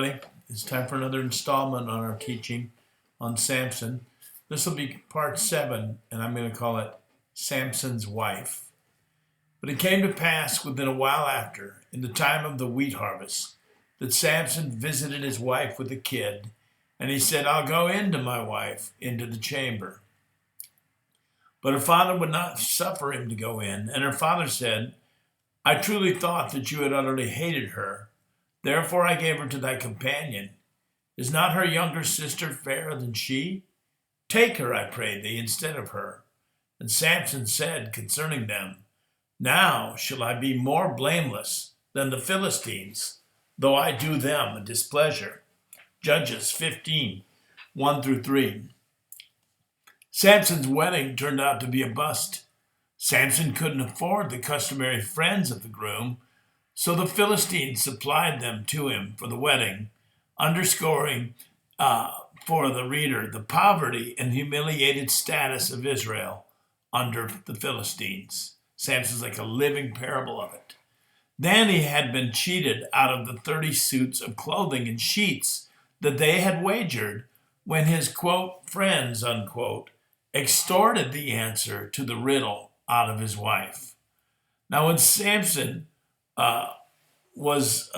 It's time for another installment on our teaching on Samson. This will be part 7, and I'm going to call it Samson's Wife. But it came to pass within a while after, in the time of the wheat harvest, that Samson visited his wife with a kid, and he said, "I'll go into my wife, into the chamber." But her father would not suffer him to go in, and her father said, "I truly thought that you had utterly hated her. Therefore I gave her to thy companion. Is not her younger sister fairer than she? Take her, I pray thee, instead of her." And Samson said concerning them, "Now shall I be more blameless than the Philistines, though I do them a displeasure." Judges 15, 1-3. Samson's wedding turned out to be a bust. Samson couldn't afford the customary friends of the groom, so the Philistines supplied them to him for the wedding, underscoring for the reader the poverty and humiliated status of Israel under the Philistines. Samson's like a living parable of it. Then he had been cheated out of the 30 suits of clothing and sheets that they had wagered when his, quote, friends, unquote, extorted the answer to the riddle out of his wife. Now, when Samson was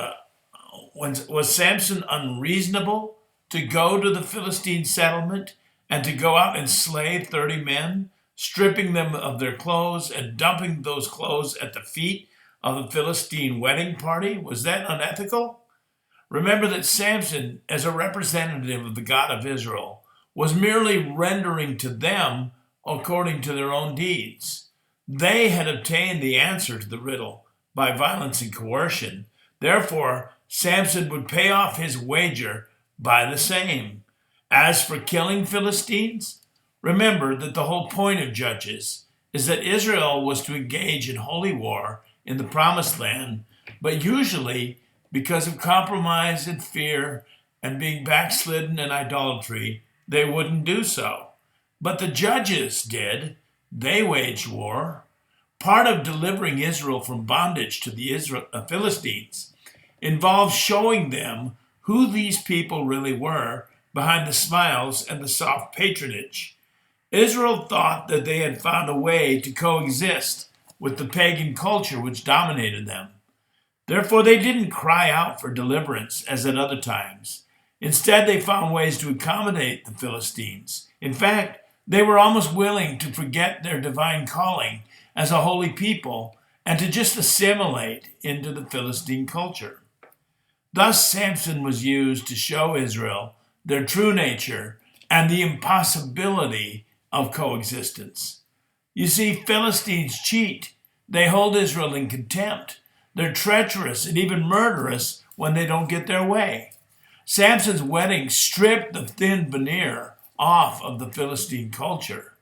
Samson unreasonable to go to the Philistine settlement and to go out and slay 30 men, stripping them of their clothes and dumping those clothes at the feet of the Philistine wedding party? Was that unethical? Remember that Samson, as a representative of the God of Israel, was merely rendering to them according to their own deeds. They had obtained the answer to the riddle by violence and coercion. Therefore, Samson would pay off his wager by the same. As for killing Philistines, remember that the whole point of Judges is that Israel was to engage in holy war in the Promised Land, but usually, because of compromise and fear and being backslidden in idolatry, they wouldn't do so. But the judges did. They waged war. Part of delivering Israel from bondage to the Philistines involved showing them who these people really were behind the smiles and the soft patronage. Israel thought that they had found a way to coexist with the pagan culture which dominated them. Therefore, they didn't cry out for deliverance as at other times. Instead, they found ways to accommodate the Philistines. In fact, they were almost willing to forget their divine calling as a holy people and to just assimilate into the Philistine culture. Thus, Samson was used to show Israel their true nature and the impossibility of coexistence. You see, Philistines cheat. They hold Israel in contempt. They're treacherous and even murderous when they don't get their way. Samson's wedding stripped the thin veneer off of the Philistine culture.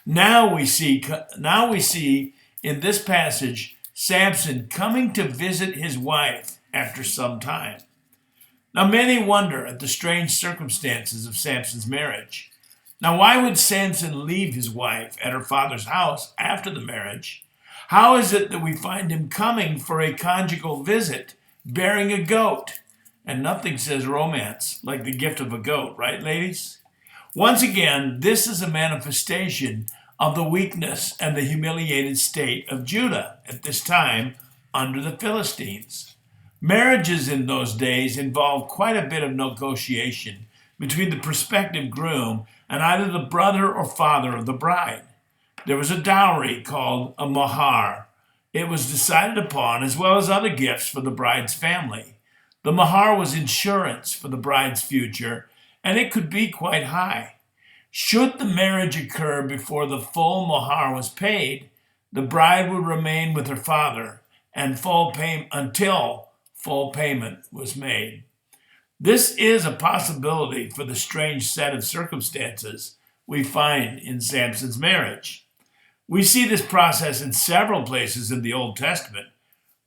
Now we see in this passage Samson coming to visit his wife after some time. Now many wonder at the strange circumstances of Samson's marriage. Now why would Samson leave his wife at her father's house after the marriage? How is it that we find him coming for a conjugal visit, bearing a goat? And nothing says romance like the gift of a goat, right, ladies? Once again, this is a manifestation of the weakness and the humiliated state of Judah at this time under the Philistines. Marriages in those days involved quite a bit of negotiation between the prospective groom and either the brother or father of the bride. There was a dowry called a mahar. It was decided upon as well as other gifts for the bride's family. The mahar was insurance for the bride's future, and it could be quite high. Should the marriage occur before the full mahar was paid, the bride would remain with her father until full payment was made. This is a possibility for the strange set of circumstances we find in Samson's marriage. We see this process in several places in the Old Testament,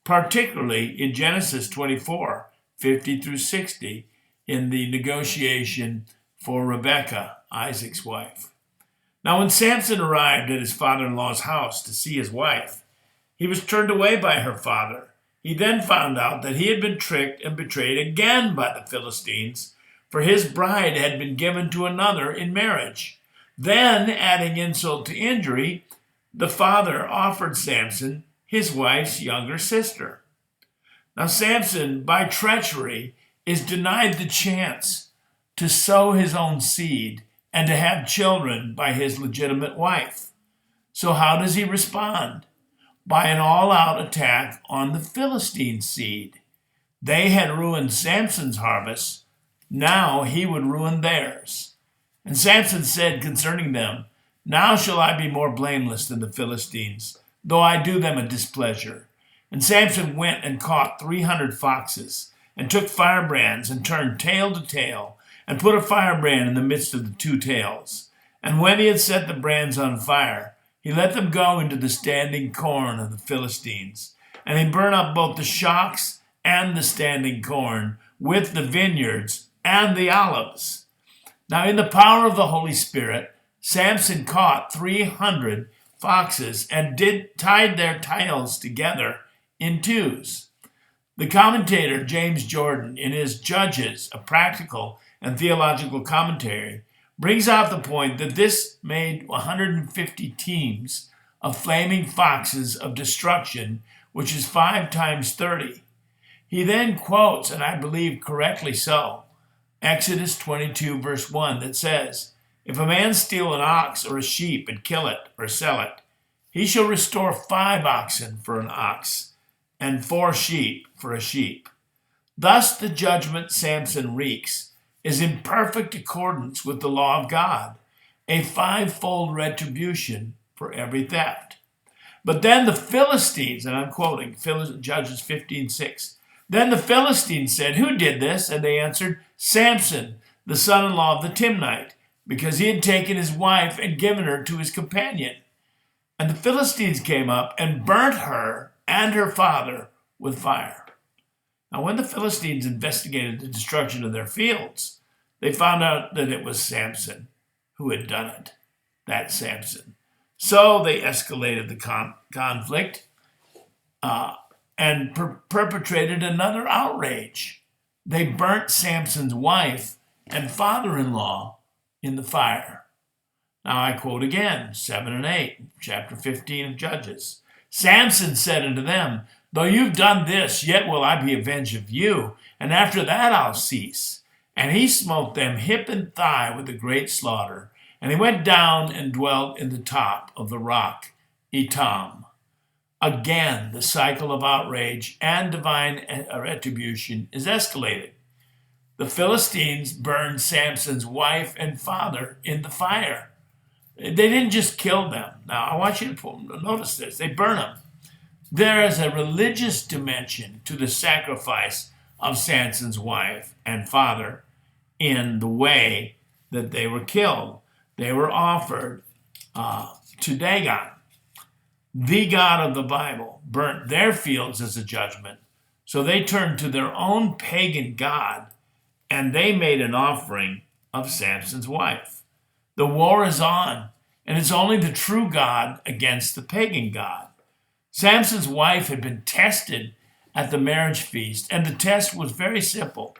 particularly in Genesis 24, 50-60, in the negotiation for Rebekah, Isaac's wife. Now, when Samson arrived at his father-in-law's house to see his wife, he was turned away by her father, He then found out that he had been tricked and betrayed again by the Philistines, for his bride had been given to another in marriage. Then, adding insult to injury, the father offered Samson his wife's younger sister. Now, Samson, by treachery, is denied the chance to sow his own seed and to have children by his legitimate wife. So how does he respond? By an all-out attack on the Philistine seed. They had ruined Samson's harvest. Now he would ruin theirs. And Samson said concerning them, "Now shall I be more blameless than the Philistines, though I do them a displeasure." And Samson went and caught 300 foxes, and took firebrands, and turned tail to tail, and put a firebrand in the midst of the two tails. And when he had set the brands on fire, he let them go into the standing corn of the Philistines. And he burned up both the shocks and the standing corn, with the vineyards and the olives. Now in the power of the Holy Spirit, Samson caught 300 foxes and tied their tails together in twos. The commentator James Jordan, in his Judges, a practical and theological commentary, brings out the point that this made 150 teams of flaming foxes of destruction, which is 5 times 30. He then quotes, and I believe correctly so, Exodus 22 verse 1 that says, "If a man steal an ox or a sheep and kill it or sell it, he shall restore 5 oxen for an ox and 4 sheep for a sheep." Thus the judgment Samson wreaks is in perfect accordance with the law of God, a 5-fold retribution for every theft. But then the Philistines, and I'm quoting Judges 15:6, then the Philistines said, "Who did this?" And they answered, "Samson, the son-in-law of the Timnite, because he had taken his wife and given her to his companion." And the Philistines came up and burnt her and her father with fire. Now, when the Philistines investigated the destruction of their fields, they found out that it was Samson who had done it. That's Samson. So they escalated the conflict and perpetrated another outrage. They burnt Samson's wife and father-in-law in the fire. Now I quote again, 7 and 8, chapter 15 of Judges. "Samson said unto them, Though you've done this, yet will I be avenged of you, and after that I'll cease. And he smote them hip and thigh with a great slaughter, and he went down and dwelt in the top of the rock, Etam." Again, the cycle of outrage and divine retribution is escalated. The Philistines burned Samson's wife and father in the fire. They didn't just kill them. Now, I want you to notice this. They burn them. There is a religious dimension to the sacrifice of Samson's wife and father in the way that they were killed. They were offered to Dagon. The God of the Bible burnt their fields as a judgment. So they turned to their own pagan god, and they made an offering of Samson's wife. The war is on, and it's only the true God against the pagan god. Samson's wife had been tested at the marriage feast, and the test was very simple.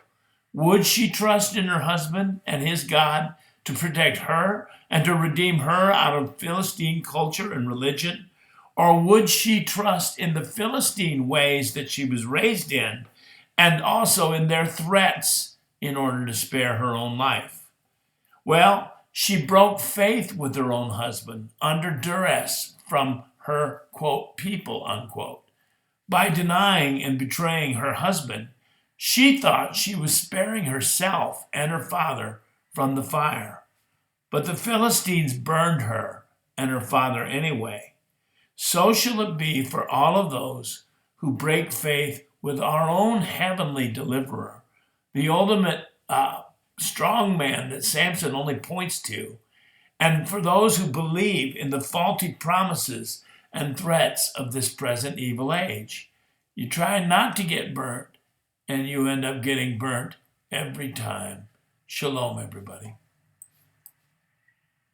Would she trust in her husband and his God to protect her and to redeem her out of Philistine culture and religion? Or would she trust in the Philistine ways that she was raised in, and also in their threats in order to spare her own life? Well, she broke faith with her own husband under duress from her, quote, people, unquote. By denying and betraying her husband, she thought she was sparing herself and her father from the fire. But the Philistines burned her and her father anyway. So shall it be for all of those who break faith with our own heavenly deliverer, the ultimate strong man that Samson only points to, and for those who believe in the faulty promises and threats of this present evil age. You try not to get burnt, and you end up getting burnt every time. Shalom, everybody.